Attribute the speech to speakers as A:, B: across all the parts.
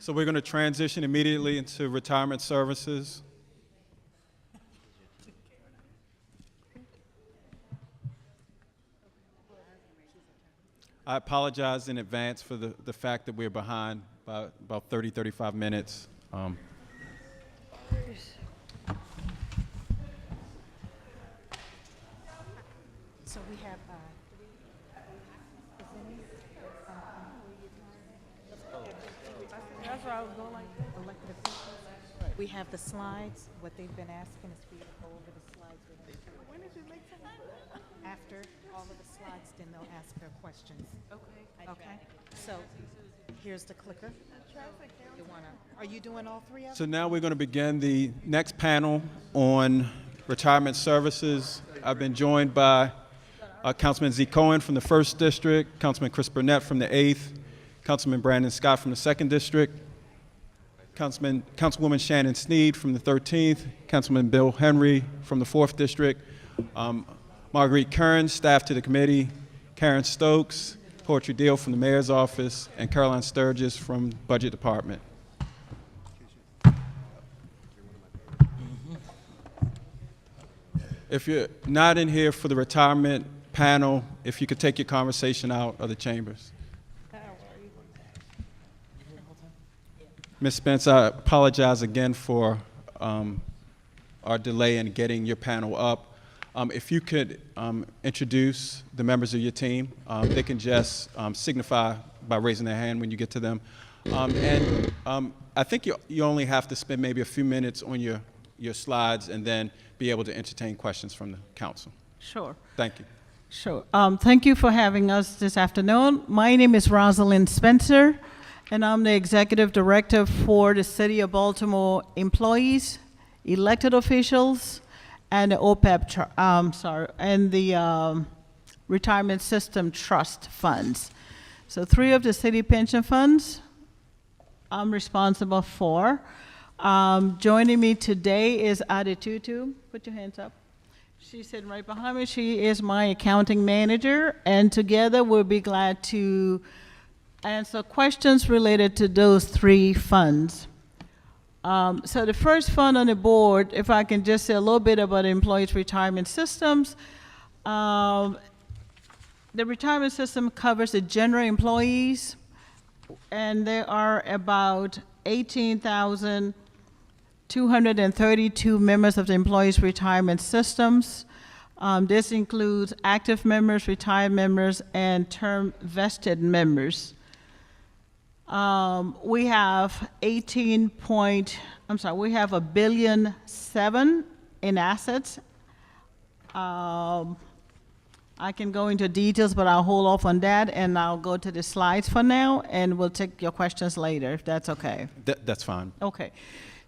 A: So we're going to transition immediately into retirement services. I apologize in advance for the fact that we're behind by about 30, 35 minutes.
B: So we have that's where I was going like elected officials. We have the slides. What they've been asking is for you to go over the slides with them. When did you make that? After all of the slides, then they'll ask their questions. Okay. Okay. So here's the clicker. You wanna? Are you doing all three of them?
A: So now we're going to begin the next panel on retirement services. I've been joined by Councilman Z. Cohen from the 1st District, Councilman Chris Burnett from the 8th, Councilman Brandon Scott from the 2nd District, Councilwoman Shannon Sneed from the 13th, Councilman Bill Henry from the 4th District, Marguerite Kern, staff to the committee, Karen Stokes, Poetry Deal from the Mayor's Office, and Caroline Sturgis from Budget Department. If you're not in here for the retirement panel, if you could take your conversation out of the chambers. Ms. Spence, I apologize again for our delay in getting your panel up. If you could introduce the members of your team, they can just signify by raising their hand when you get to them. I think you only have to spend maybe a few minutes on your slides and then be able to entertain questions from the council.
C: Sure.
A: Thank you.
C: Sure. Thank you for having us this afternoon. My name is Rosalind Spencer, and I'm the Executive Director for the City of Baltimore employees, elected officials, and the OPEB, and the Retirement System Trust funds. So 3 of the city pension funds I'm responsible for. Joining me today is Adi Tutu. Put your hands up. She's sitting right behind me. She is my accounting manager, and together we'll be glad to answer questions related to those 3 funds. So the first fund on the board, if I can just say a little bit about the employees' retirement systems. The retirement system covers the general employees, and there are about 18,232 members of the employees' retirement systems. This includes active members, retired members, and term vested members. We have we have $1.7 billion in assets. I can go into details, but I'll hold off on that, and I'll go to the slides for now, and we'll take your questions later, if that's okay.
A: That's fine.
C: Okay.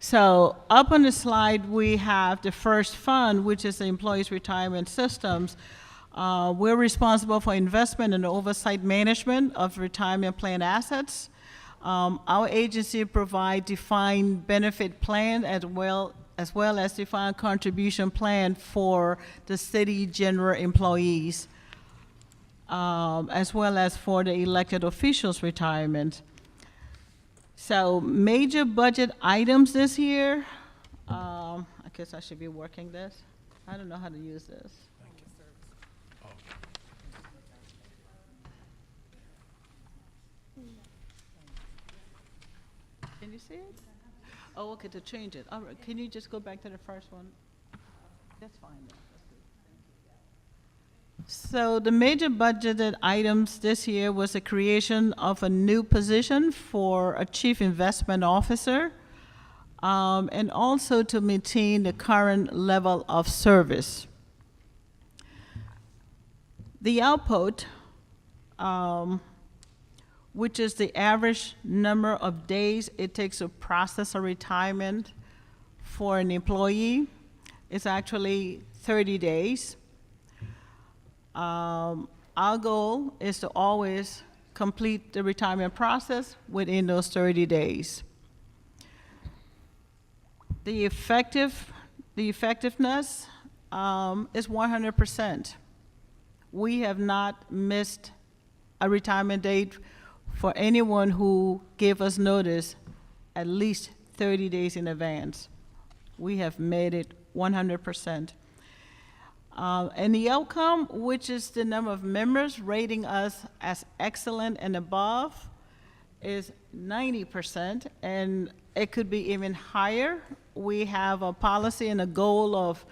C: So up on the slide, we have the first fund, which is the Employees Retirement Systems. We're responsible for investment and oversight management of retirement plan assets. Our agency provides defined benefit plan as well as defined contribution plan for the city general employees, as well as for the elected officials' retirement. So major budget items this year, I guess I should be working this. I don't know how to use this. Can you see it? Oh, okay, to change it. All right, can you just go back to the first one? That's fine. So the major budgeted items this year was the creation of a new position for a chief investment officer, and also to maintain the current level of service. The output, which is the average number of days it takes to process a retirement for an employee, is actually 30 days. Our goal is to always complete the retirement process within those 30 days. The effectiveness is 100%. We have not missed a retirement date for anyone who gave us notice at least 30 days in advance. We have made it 100%. And the outcome, which is the number of members rating us as excellent and above, is 90%, and it could be even higher. We have a policy and a goal of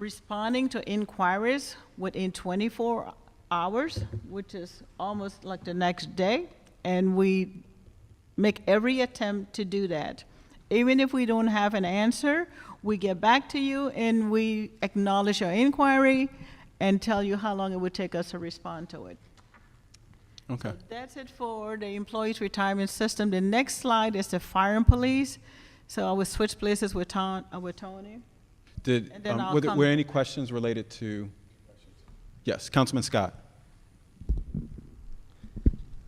C: responding to inquiries within 24 hours, which is almost like the next day, and we make every attempt to do that. Even if we don't have an answer, we get back to you and we acknowledge your inquiry and tell you how long it would take us to respond to it.
A: Okay.
C: So that's it for the employees retirement system. The next slide is the fire and police. So I will switch places with Tony.
A: Did,
C: And then I'll
A: were there
C: come-
A: were any questions related to? Yes, Councilman Scott.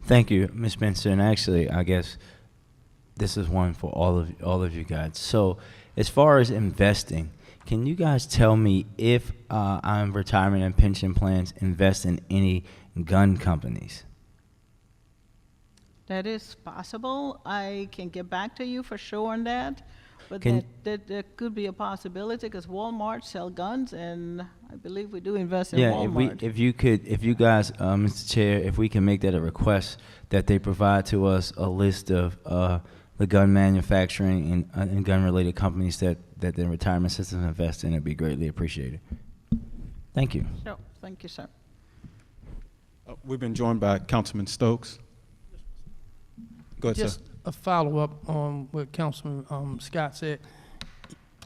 D: Thank you, Ms. Spencer. And actually, I guess this is one for all of you guys. So, as far as investing, can you guys tell me if I'm retirement and pension plans invest in any gun companies?
C: That is possible. I can get back to you for sure on that. But
D: Can-
C: that could be a possibility because Walmart sell guns, and I believe we do invest in
D: Yeah,
C: Walmart.
D: if you guys, Mr. Chair, if we can make that a request that they provide to us a list of the gun manufacturing and gun-related companies that the retirement system invest in, it'd be greatly appreciated. Thank you.
C: Sure. Thank you, sir.
A: We've been joined by Councilman Stokes. Go ahead,
E: Just
A: sir.
E: a follow-up on what Councilman Scott said.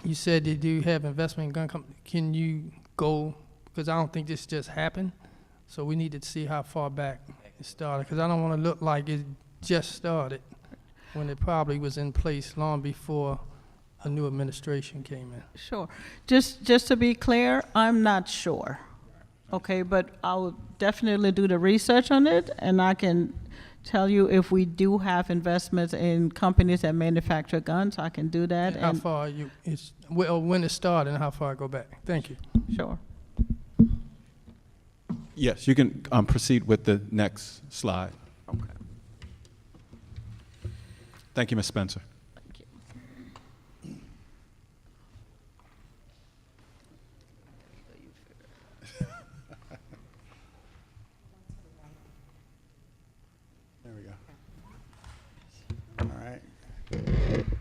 E: You said they do have investment in gun company. Can you go, because I don't think this just happened, so we need to see how far back it started, because I don't want to look like it just started when it probably was in place long before a new administration came in.
C: Sure. Just to be clear, I'm not sure. Okay, but I will definitely do the research on it, and I can tell you if we do have investments in companies that manufacture guns, I can do that.
E: And how
C: And
E: far when it started and how far it go back? Thank you.
C: sure.
A: Yes, you can proceed with the next slide. Okay. Thank you, Ms. Spencer.
C: Thank you.
F: There we go. All right.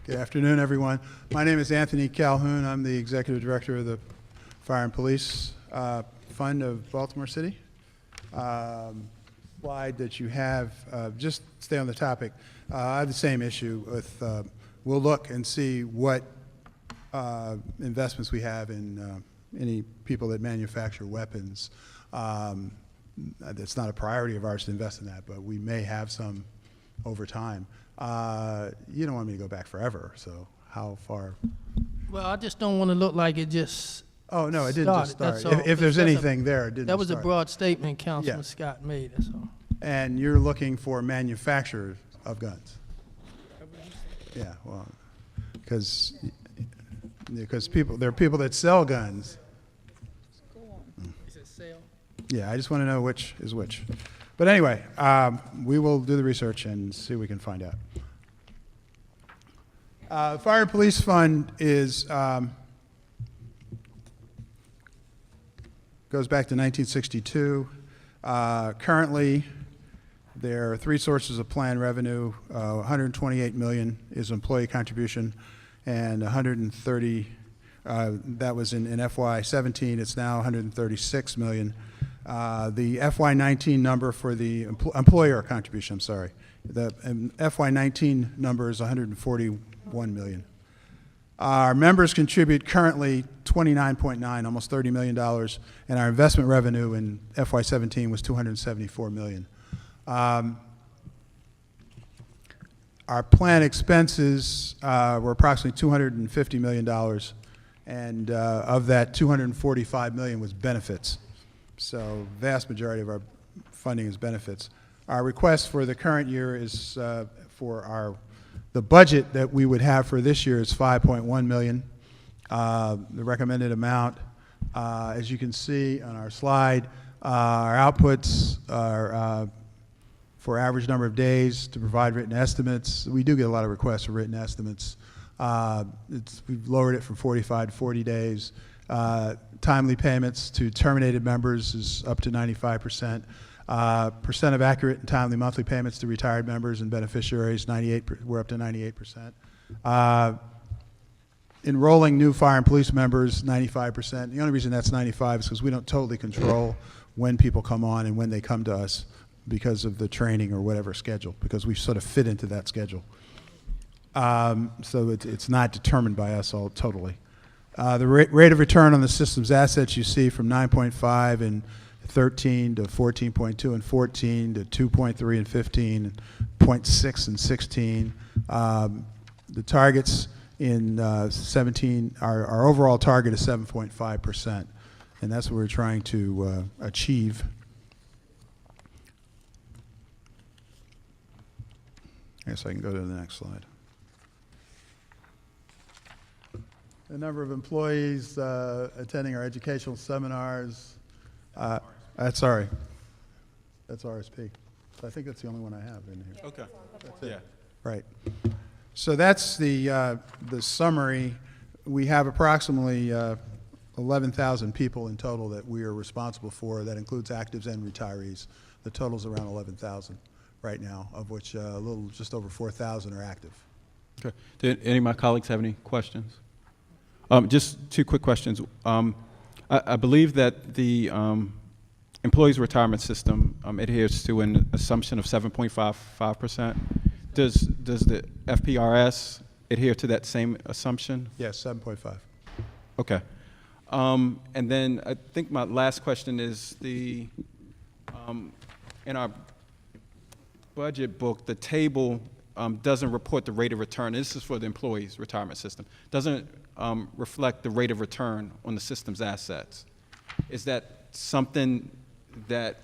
F: Good afternoon, everyone. My name is Anthony Calhoun. I'm the Executive Director of the Fire and Police Fund of Baltimore City. Slide that you have, just stay on the topic. I have the same issue with, we'll look and see what investments we have in any people that manufacture weapons. It's not a priority of ours to invest in that, but we may have some over time. You don't want me to go back forever, so how far?
E: Well, I just don't want to look like it just
F: Oh, no, it didn't just
E: started,
F: start.
E: that's all.
F: If there's
E: That's a-
F: anything there, it didn't
E: That was a
F: start.
E: broad statement Councilman
F: Yeah.
E: Scott made, that's all.
F: And you're looking for manufacturers of guns? Yeah, well, because people, there are people that sell guns.
E: Is it sale?
F: Yeah, I just want to know which is which. But anyway, we will do the research and see what we can find out. Fire and Police Fund is, goes back to 1962. Currently, there are three sources of planned revenue. 128 million is employee contribution, and 130, that was in FY17, it's now 136 million. The FY19 number for the employer contribution, I'm sorry. The FY19 number is 141 million. Our members contribute currently 29.9, almost $30 million, and our investment revenue in FY17 was 274 million. Our planned expenses were approximately $250 million, and of that, 245 million was benefits. So vast majority of our funding is benefits. Our request for the current year is for the budget that we would have for this year is 5.1 million. The recommended amount, as you can see on our slide, our outputs are for average number of days to provide written estimates. We do get a lot of requests for written estimates. We've lowered it from 45 to 40 days. Timely payments to terminated members is up to 95%. Percent of accurate and timely monthly payments to retired members and beneficiaries, we're up to 98%. Enrolling new fire and police members, 95%. The only reason that's 95 is because we don't totally control when people come on and when they come to us because of the training or whatever schedule, because we sort of fit into that schedule. So it's not determined by us all totally. The rate of return on the system's assets you see from 9.5 in 13 to 14.2 and 14 to 2.3 and 15 and 0.6 and 16. The targets in 17, our overall target is 7.5%, and that's what we're trying to achieve. I guess I can go to the next slide. The number of employees attending our educational seminars. That's RSP. So I think that's the only one I have in here.
A: Okay.
F: That's it.
A: Yeah.
F: Right. So that's the summary. We have approximately 11,000 people in total that we are responsible for. That includes actives and retirees. The total's around 11,000 right now, of which a little just over 4,000 are active.
A: Okay. Did any of my colleagues have any questions? Just two quick questions. I believe that the employees' retirement system adheres to an assumption of 7.55%. Does the FPRS adhere to that same assumption?
F: Yes, 7.5.
A: Okay. And then I think my last question is in our budget book, the table doesn't report the rate of return. This is for the employees' retirement system. Doesn't reflect the rate of return on the system's assets. Is that something that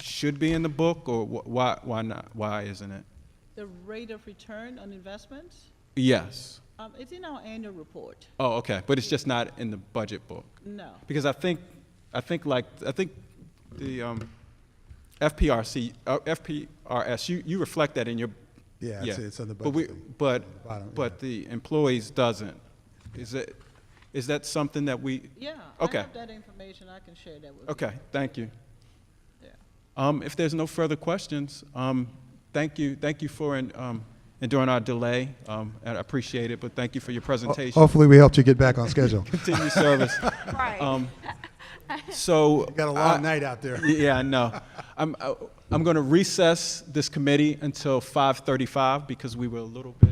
A: should be in the book, or why not? Why isn't it?
C: The rate of return on investments,
A: Yes.
C: it's in our annual report.
A: Oh, okay. But it's just not in the budget book.
C: No.
A: Because I think the FPRS, you reflect that in your.
F: Yeah, it's on the
A: But
F: budget.
A: but the employees doesn't. Is that something that we?
C: Yeah,
A: Okay.
C: I have that information. I can share that with you.
A: Okay, thank you.
C: Yeah.
A: If there's no further questions, thank you for enduring our delay. And I appreciate it, but thank you for your presentation.
F: Hopefully we helped you get back on schedule.
A: Continue service.
B: Right.
A: So
F: Got a long night out there.
A: Yeah, I know. I'm going to recess this committee until 5:35 because we were a little bit.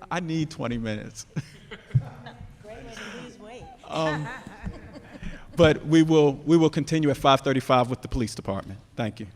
A: I need 20 minutes.
B: Great way to lose weight.
A: But we will continue at 5:35 with the police department. Thank you.